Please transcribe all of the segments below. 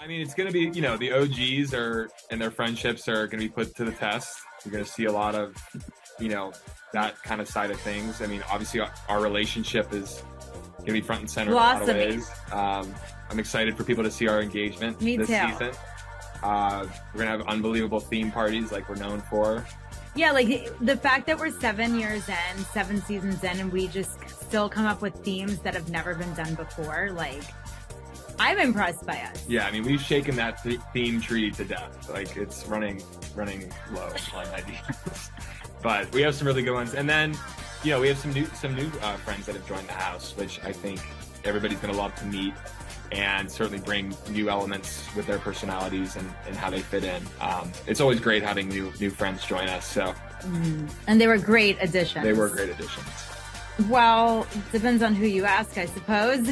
I mean, it's going to be, the OGs and their friendships are going to be put to the test. You're going to see a lot of, that kind of side of things. I mean, obviously our relationship is going to be front and center in a lot of ways. I'm excited for people to see our engagement this season. We're going to have unbelievable theme parties like we're known for. Yeah, like the fact that we're 7 years in, 7 seasons in, and we just still come up with themes that have never been done before. Like, I'm impressed by us. Yeah, I mean, we've shaken that theme tree to death. Like, it's running low on ideas. But we have some really good ones. And then, we have some new friends that have joined the house, which I think everybody's going to love to meet and certainly bring new elements with their personalities and how they fit in. It's always great having new friends join us. So, and they were great additions. They were great additions. Well, depends on who you ask, I suppose.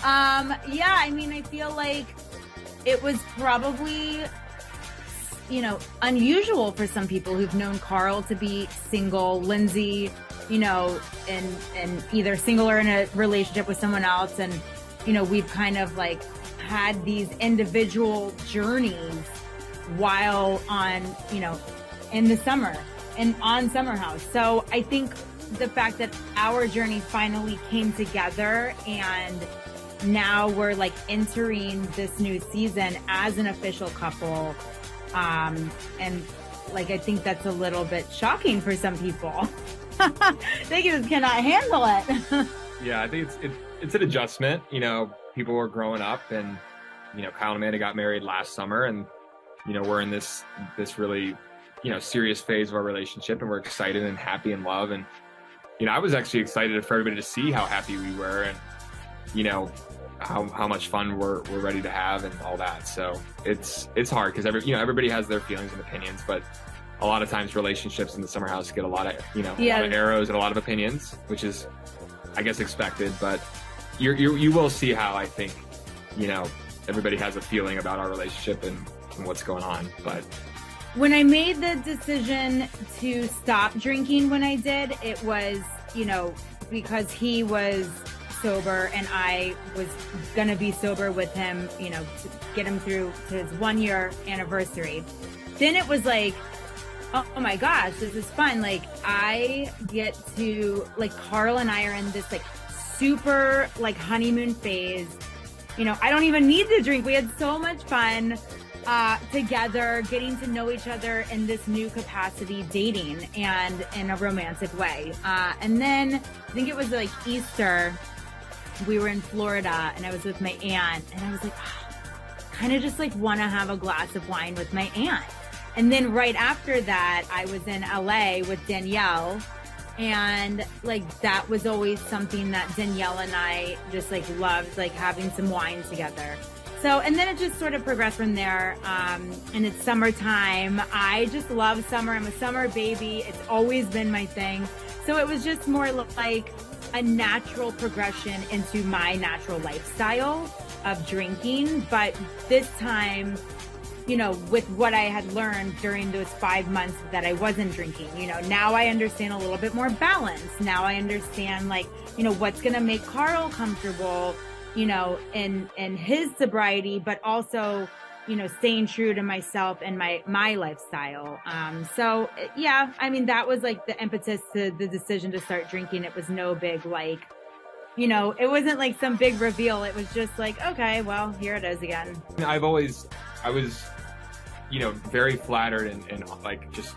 Yeah, I mean, I feel like it was probably, unusual for some people who've known Carl to be single, Lindsay, and either single or in a relationship with someone else. And, we've kind of like had these individual journeys while on, in the summer and on Summer House. So I think the fact that our journey finally came together and now we're like entering this new season as an official couple. And like, I think that's a little bit shocking for some people. They just cannot handle it. Yeah, I think it's an adjustment. People were growing up and, Kyle and Amanda got married last summer and, we're in this really, serious phase of our relationship and we're excited and happy in love. And, I was actually excited for everybody to see how happy we were and, how much fun we're ready to have and all that. So it's hard because everybody has their feelings and opinions, but a lot of times relationships in the Summer House get a lot of, a lot of arrows and a lot of opinions, which is, I guess, expected, but you will see how I think, everybody has a feeling about our relationship and what's going on. But when I made the decision to stop drinking when I did, it was, because he was sober and I was going to be sober with him, to get him through to his 1 year anniversary. Then it was like, oh my gosh, this is fun. Like I get to, like, Carl and I are in this like super like honeymoon phase. I don't even need to drink. We had so much fun together, getting to know each other in this new capacity, dating and in a romantic way. And then I think it was like Easter, we were in Florida and I was with my aunt and I was like, kind of just like want to have a glass of wine with my aunt. And then right after that, I was in LA with Danielle. And like, that was always something that Danielle and I just like loved, like having some wine together. So, and then it just sort of progressed from there. And it's summertime. I just love summer. I'm a summer baby. It's always been my thing. So it was just more like a natural progression into my natural lifestyle of drinking. But this time, with what I had learned during those 5 months that I wasn't drinking, now I understand a little bit more balance. Now I understand like, what's going to make Carl comfortable, in his sobriety, but also, staying true to myself and my lifestyle. So yeah, I mean, that was like the impetus to the decision to start drinking. It was no big, like, it wasn't like some big reveal. It was just like, okay, well, here it is again. I was, very flattered and like, just,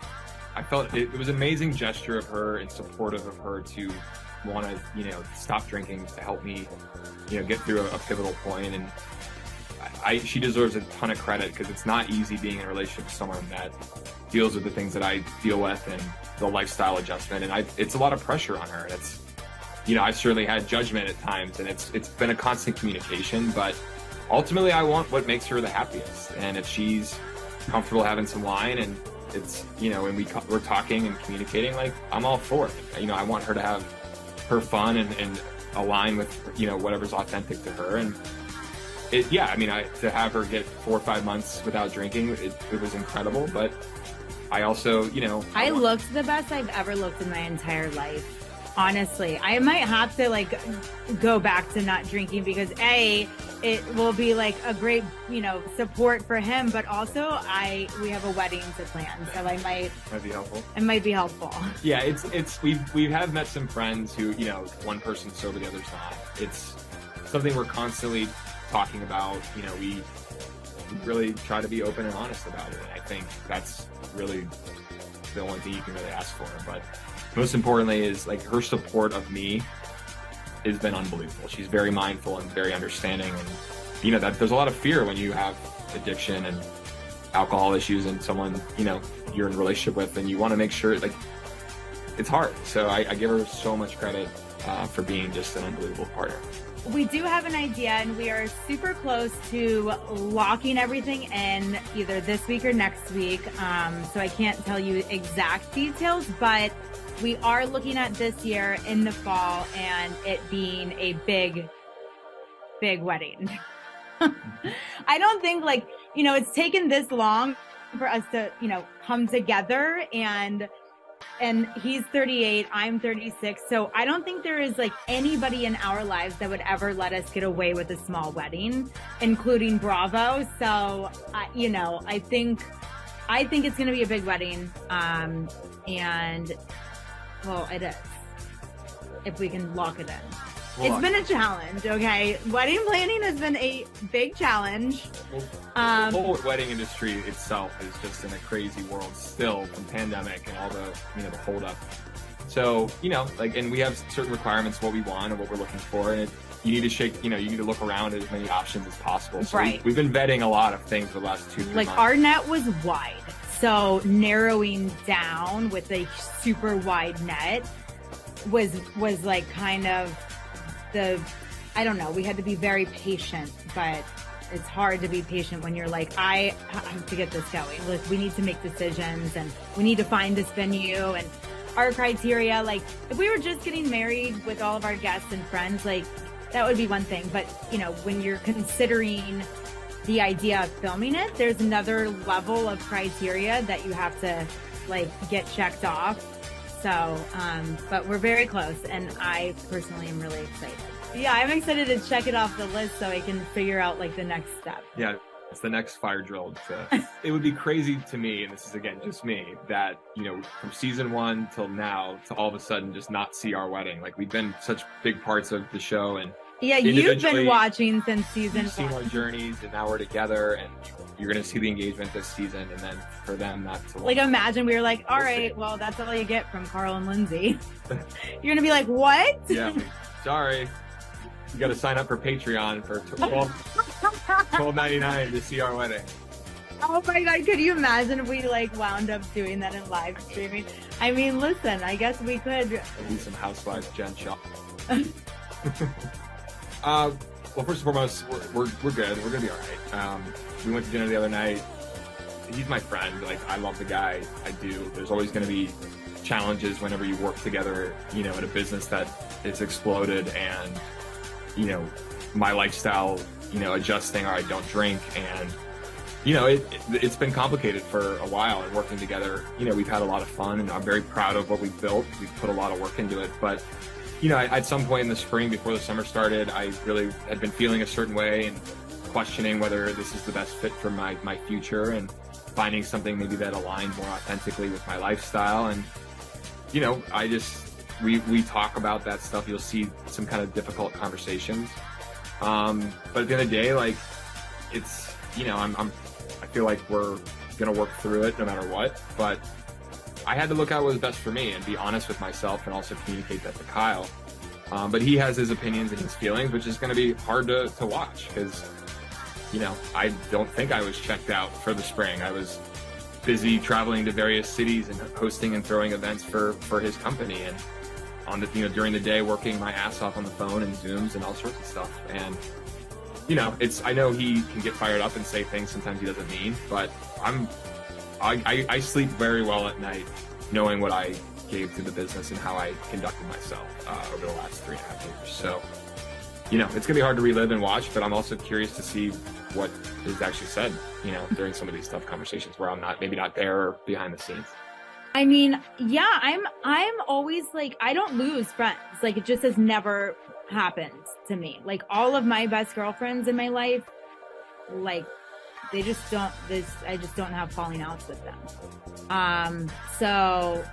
I felt it was an amazing gesture of her and supportive of her to want to, stop drinking to help me, get through a pivotal point. And she deserves a ton of credit because it's not easy being in a relationship with someone that deals with the things that I deal with and the lifestyle adjustment. And it's a lot of pressure on her. And it's, I've certainly had judgment at times and it's been a constant communication, but ultimately I want what makes her the happiest. And if she's comfortable having some wine and it's, and we're talking and communicating, like I'm all for it. I want her to have her fun and align with, whatever's authentic to her. And to have her get 4 or 5 months without drinking, it was incredible. But I also, I looked the best I've ever looked in my entire life. honestly. I might have to like go back to not drinking because it will be like a great, support for him, but also we have a wedding to plan. So I might be helpful. It might be helpful. Yeah, we have met some friends who, one person's sober, the other's not. It's something we're constantly talking about. We really try to be open and honest about it. And I think that's really the only thing you can really ask for. But most importantly is like her support of me has been unbelievable. She's very mindful and very understanding, and that there's a lot of fear when you have addiction and alcohol issues and someone you're in a relationship with, and you want to make sure like it's hard. So I give her so much credit for being just an unbelievable partner. We do have an idea, and we are super close to locking everything in either this week or next week. So I can't tell you exact details, but we are looking at this year in the fall and it being a big, big wedding. I don't think it's taken this long for us to, come together, and he's 38, I'm 36. So I don't think there is anybody in our lives that would ever let us get away with a small wedding, including Bravo. So, I think it's going to be a big wedding. And well, it is, if we can lock it in. It's been a challenge, okay? Wedding planning has been a big challenge. Well, the whole wedding industry itself is just in a crazy world still from pandemic and all the, the hold up. So, and we have certain requirements, what we want and what we're looking for. And you need to you need to look around at as many options as possible. So right. We've been vetting a lot of things for the last 2-3 months. Our net was wide. So narrowing down with a super wide net was kind of I don't know, we had to be very patient, but it's hard to be patient when you're I have to get this going. We need to make decisions and we need to find this venue and our criteria. If we were just getting married with all of our guests and friends, that would be one thing. But, when you're considering the idea of filming it, there's another level of criteria that you have to get checked off. So, but we're very close, and I personally am really excited. Yeah, I'm excited to check it off the list so I can figure out the next step. Yeah, it's the next fire drill. It would be crazy to me, and this is again just me, that from season 1 till now to all of a sudden just not see our wedding. We've been such big parts of the show, and yeah, you've been watching since season 1. You've seen our journeys, and now we're together, and you're going to see the engagement this season, and then for them not to imagine we were all right, well, that's all you get from Carl and Lindsay. You're going to be what? Yeah, sorry. You got to sign up for Patreon for $12.99 to see our wedding. Oh my God, could you imagine if we wound up doing that in live streaming? I mean, listen, I guess we could. There'll be some housewives Jen Shaw. Well, first and foremost, we're good. We're gonna be all right. We went to dinner the other night. He's my friend. I love the guy. I do. There's always gonna be challenges whenever you work together, in a business that it's exploded, and my lifestyle, adjusting, or I don't drink, and it's been complicated for a while, and working together, we've had a lot of fun, and I'm very proud of what we've built. We've put a lot of work into it, but at some point in the spring before the summer started, I really had been feeling a certain way and questioning whether this is the best fit for my future, and finding something maybe that aligned more authentically with my lifestyle. And, we talk about that stuff. You'll see some kind of difficult conversations. But at the end of the day, it's, I feel like we're going to work through it no matter what, but I had to look at what was best for me and be honest with myself, and also communicate that to Kyle. But he has his opinions and his feelings, which is going to be hard to watch because, I don't think I was checked out for the spring. I was busy traveling to various cities and hosting and throwing events for his company, and on the, during the day working my ass off on the phone and Zooms and all sorts of stuff. And, I know he can get fired up and say things sometimes he doesn't mean, but I sleep very well at night knowing what I gave to the business and how I conducted myself over the last 3.5 years. So, it's going to be hard to relive and watch, but I'm also curious to see what is actually said, during some of these tough conversations where I'm maybe not there or behind the scenes. I mean, yeah, I'm always like, I don't lose friends. Like, it just has never happened to me. Like, all of my best girlfriends in my life, like, they just don't, I just don't have falling outs with them. So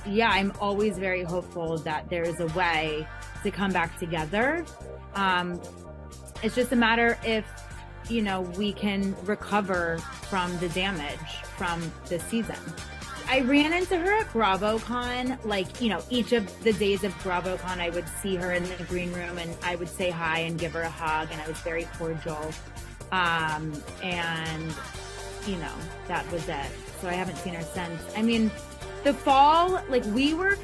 yeah, I'm always very hopeful that there is a way to come back together. It's just a matter if, you know, we can recover from the damage from this season. I ran into her at BravoCon, like, you know, each of the days of BravoCon, I would see her in the green room and I would say hi and give her a hug, and I was very cordial. And, you know, that was it. So I haven't seen her since. I mean, the fall, like, we were,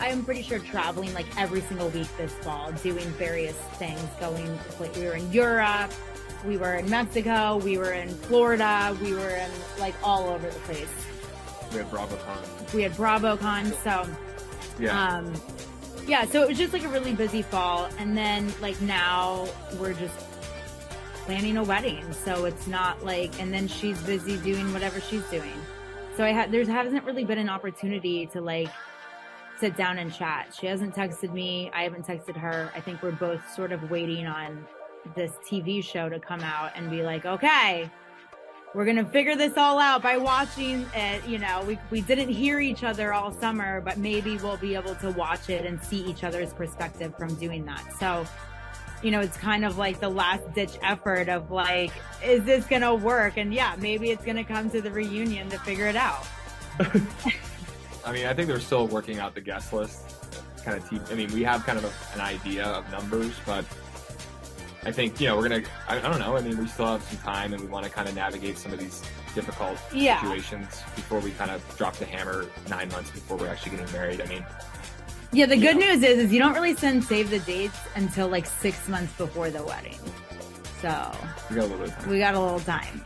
I'm pretty sure, traveling like every single week this fall, doing various things, going, like, we were in Europe, we were in Mexico, we were in Florida, we were in, like, all over the place. We had BravoCon. We had BravoCon, so Yeah. Yeah, so it was just like a really busy fall, and then like now we're just planning a wedding, so it's not like, and then she's busy doing whatever she's doing. So there hasn't really been an opportunity to like sit down and chat. She hasn't texted me, I haven't texted her. I think we're both sort of waiting on this TV show to come out and be like, okay, we're going to figure this all out by watching it. You know, we didn't hear each other all summer, but maybe we'll be able to watch it and see each other's perspective from doing that. So, you know, it's kind of like the last ditch effort of like, is this going to work? And yeah, maybe it's going to come to the reunion to figure it out. I mean, I think they're still working out the guest list. Kind of, I mean, we have kind of an idea of numbers, but I think, you know, we're going to, I don't know. I mean, we still have some time and we want to kind of navigate some of these difficult situations before we kind of drop the hammer 9 months before we're actually getting married. I mean, yeah, the good news is you don't really save the dates until like 6 months before the wedding. So we got a little bit of time. We got a little time.